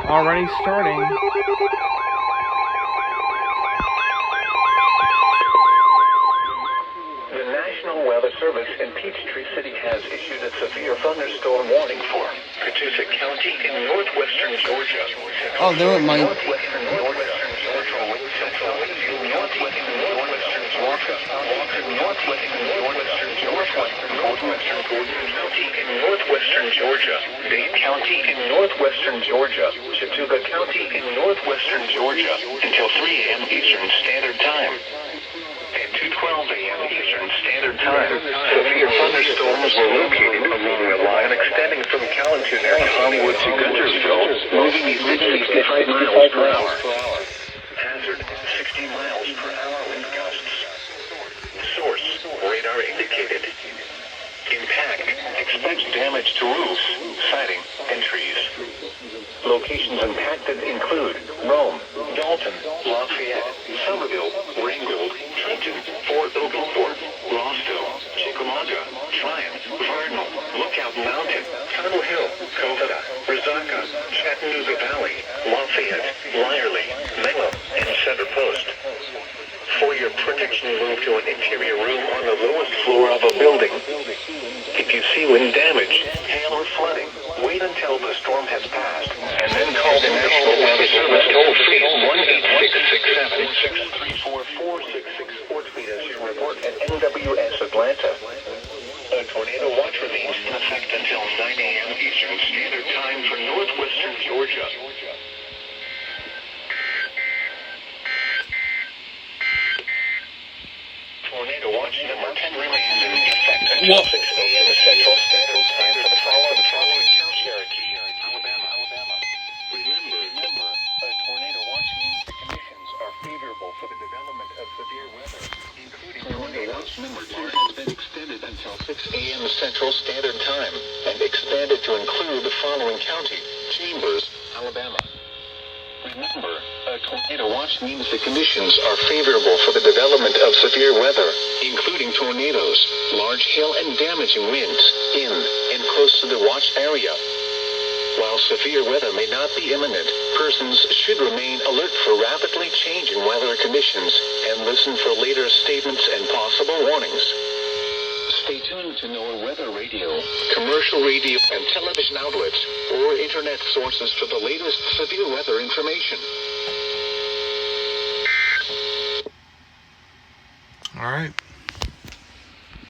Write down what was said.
already starting. The National Weather Service in Peachtree City has issued a severe thunderstorm warning for Catoosa County in northwestern Georgia. Oh, there went my... Northwestern Georgia. Northwestern Georgia. County in northwestern Georgia. Dade County in northwestern Georgia. Chattooga County in northwestern Georgia until 3 a.m. Eastern Standard Time. At 2:12 a.m. Eastern Standard Time, severe thunderstorms were located along the line extending from Callenton near Hollywood to Guntersville, moving east 65 miles per hour. Hazard, 60 miles per hour wind gusts. Source, radar indicated. Impact, expect damage to roofs, siding, and trees. Locations impacted include Rome, Dalton, Lafayette, Summerville, Ringgold, Trenton, Fort Oglethorpe, Rostow, Chickamauga, Tryon, Vernal, Lookout Mountain, Tunnel Hill, Covina, Resaca, Chattanooga Valley, Lafayette, Lyerly, Menlo, and Center Post. For your protection, move to an interior room on the lowest floor of a building. If you see wind damage, hail, or flooding, wait until the storm has passed, and then call the National Weather Service toll-free 1-866-7-634-466 or tweet us your report at NWS Atlanta. A tornado watch remains in effect until 9 a.m. Eastern Standard Time for northwestern Georgia. Tornado watch number 10 remains in effect until 6 a.m. Central Standard Time for the following county: Cherokee, Alabama. Remember, a tornado watch means the conditions are favorable for the development of severe weather, including tornado watch number 2 has been extended until 6 a.m. Central Standard Time and expanded to include the following county: Chambers, Alabama. Remember, a tornado watch means the conditions are favorable for the development of severe weather, including tornadoes, large hail and damaging winds, in and close to the watch area. While severe weather may not be imminent, persons should remain alert for rapidly changing weather conditions and listen for later statements and possible warnings. Stay tuned to NOAA Weather Radio, commercial radio and television outlets, or internet sources for the latest severe weather information. All right.